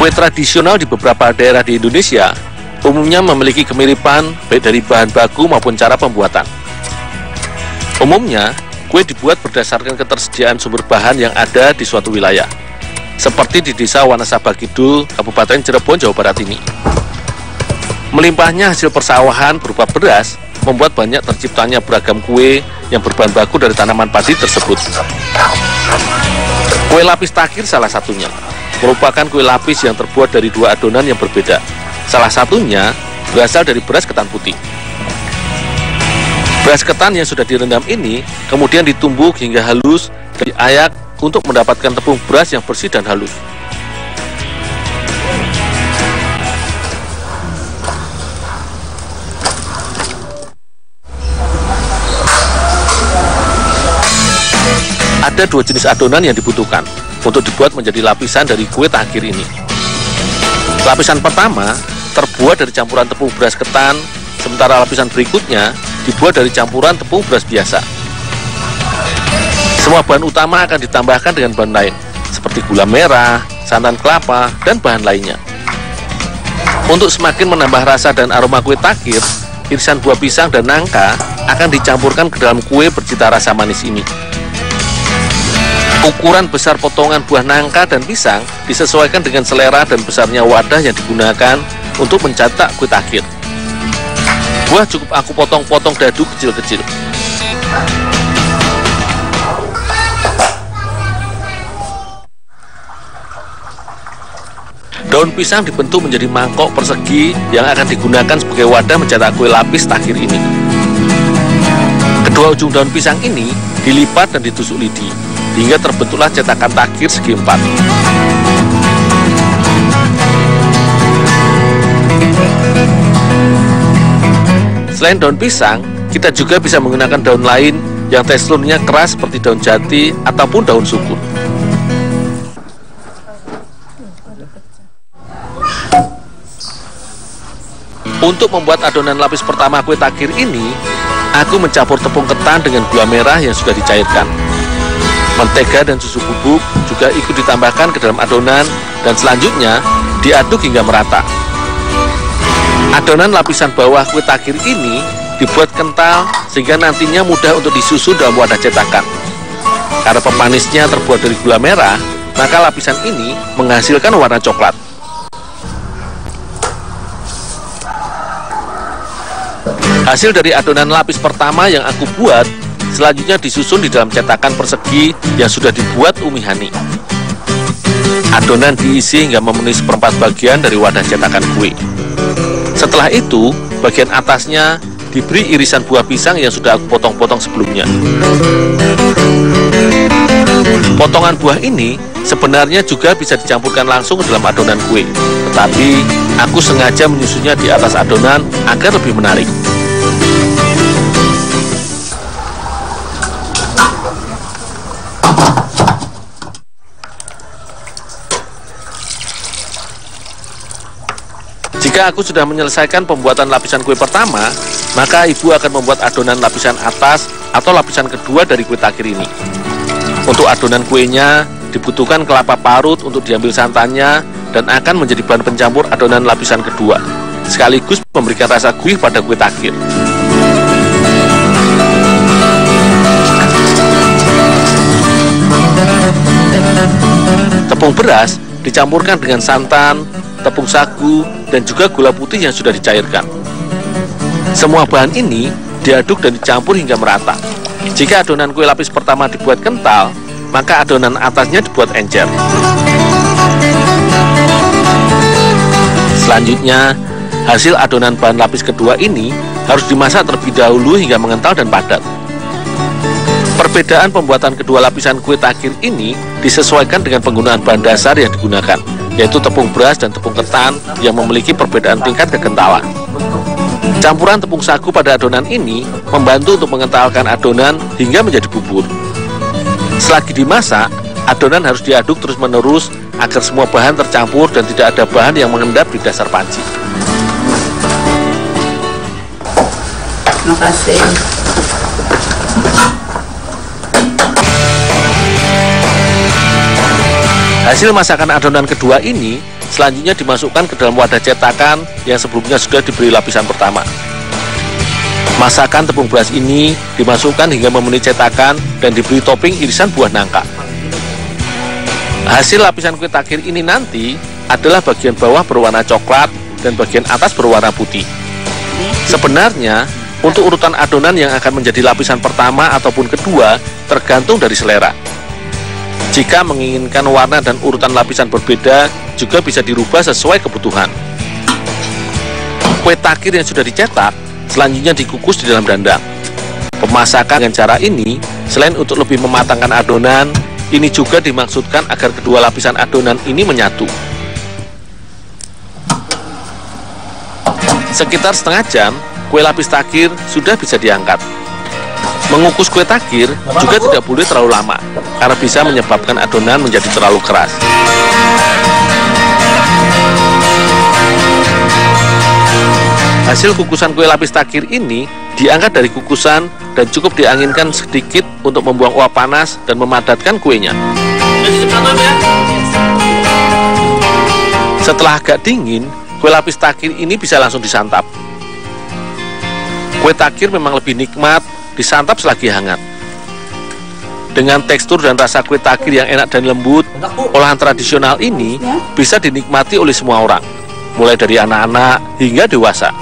Kue tradisional di beberapa daerah di Indonesia umumnya memiliki kemiripan baik dari bahan baku maupun cara pembuatan. Umumnya, kue dibuat berdasarkan ketersediaan sumber bahan yang ada di suatu wilayah, seperti di Desa Wanasaba Kidul, Kabupaten Cirebon, Jawa Barat ini. Melimpahnya hasil persawahan berupa beras membuat banyak terciptanya beragam kue yang berbahan baku dari tanaman padi tersebut. Kue lapis takir salah satunya, merupakan kue lapis yang terbuat dari dua adonan yang berbeda. Salah satunya berasal dari beras ketan putih. Beras ketan yang sudah direndam ini kemudian ditumbuk hingga halus dan diayak untuk mendapatkan tepung beras yang bersih dan halus. Ada dua jenis adonan yang dibutuhkan untuk dibuat menjadi lapisan dari kue takir ini. Lapisan pertama terbuat dari campuran tepung beras ketan, sementara lapisan berikutnya dibuat dari campuran tepung beras biasa. Semua bahan utama akan ditambahkan dengan bahan lain, seperti gula merah, santan kelapa, dan bahan lainnya. Untuk semakin menambah rasa dan aroma kue takir, irisan buah pisang dan nangka akan dicampurkan ke dalam kue bercita rasa manis ini. Ukuran besar potongan buah nangka dan pisang disesuaikan dengan selera dan besarnya wadah yang digunakan untuk mencetak kue takir. Buah cukup aku potong-potong dadu kecil-kecil. Daun pisang dibentuk menjadi mangkok persegi yang akan digunakan sebagai wadah mencetak kue lapis takir ini. Kedua ujung daun pisang ini dilipat dan ditusuk lidi, hingga terbentuklah cetakan takir segi empat. Selain daun pisang, kita juga bisa menggunakan daun lain yang teksturnya keras seperti daun jati ataupun daun sukun. Untuk membuat adonan lapis pertama kue takir ini, aku mencampur tepung ketan dengan gula merah yang sudah dicairkan. Mentega dan susu bubuk juga ikut ditambahkan ke dalam adonan dan selanjutnya diaduk hingga merata. Adonan lapisan bawah kue takir ini dibuat kental sehingga nantinya mudah untuk disusun dalam wadah cetakan. Karena pemanisnya terbuat dari gula merah, maka lapisan ini menghasilkan warna coklat. Hasil dari adonan lapis pertama yang aku buat selanjutnya disusun di dalam cetakan persegi yang sudah dibuat Umi Hani. Adonan diisi hingga memenuhi seperempat bagian dari wadah cetakan kue. Setelah itu, bagian atasnya diberi irisan buah pisang yang sudah aku potong-potong sebelumnya. Potongan buah ini sebenarnya juga bisa dicampurkan langsung ke dalam adonan kue, tetapi aku sengaja menyusunnya di atas adonan agar lebih menarik. Jika aku sudah menyelesaikan pembuatan lapisan kue pertama, maka ibu akan membuat adonan lapisan atas atau lapisan kedua dari kue takir ini. Untuk adonan kuenya dibutuhkan kelapa parut untuk diambil santannya dan akan menjadi bahan pencampur adonan lapisan kedua, sekaligus memberikan rasa gurih pada kue takir. Tepung beras dicampurkan dengan santan, tepung sagu, dan juga gula putih yang sudah dicairkan. Semua bahan ini diaduk dan dicampur hingga merata. Jika adonan kue lapis pertama dibuat kental, maka adonan atasnya dibuat encer. Selanjutnya, hasil adonan bahan lapis kedua ini harus dimasak terlebih dahulu hingga mengental dan padat. Perbedaan pembuatan kedua lapisan kue takir ini disesuaikan dengan penggunaan bahan dasar yang digunakan, yaitu tepung beras dan tepung ketan yang memiliki perbedaan tingkat kekentalan. Campuran tepung sagu pada adonan ini membantu untuk mengentalkan adonan hingga menjadi bubur. Selagi dimasak, adonan harus diaduk terus-menerus agar semua bahan tercampur dan tidak ada bahan yang mengendap di dasar panci. Terima kasih. Hasil masakan adonan kedua ini selanjutnya dimasukkan ke dalam wadah cetakan yang sebelumnya sudah diberi lapisan pertama. Masakan tepung beras ini dimasukkan hingga memenuhi cetakan dan diberi topping irisan buah nangka. Hasil lapisan kue takir ini nanti adalah bagian bawah berwarna coklat dan bagian atas berwarna putih. Sebenarnya, untuk urutan adonan yang akan menjadi lapisan pertama ataupun kedua tergantung dari selera. Jika menginginkan warna dan urutan lapisan berbeda, juga bisa dirubah sesuai kebutuhan. Kue takir yang sudah dicetak, selanjutnya dikukus di dalam dandang. Pemasakan dengan cara ini, selain untuk lebih mematangkan adonan, ini juga dimaksudkan agar kedua lapisan adonan ini menyatu. Sekitar setengah jam, kue lapis takir sudah bisa diangkat. Mengukus kue takir juga tidak boleh terlalu lama, karena bisa menyebabkan adonan menjadi terlalu keras. Hasil kukusan kue lapis takir ini diangkat dari kukusan dan cukup dianginkan sedikit untuk membuang uap panas dan memadatkan kuenya. Setelah agak dingin, kue lapis takir ini bisa langsung disantap. Kue takir memang lebih nikmat disantap selagi hangat. Dengan tekstur dan rasa kue takir yang enak dan lembut, olahan tradisional ini bisa dinikmati oleh semua orang, mulai dari anak-anak hingga dewasa.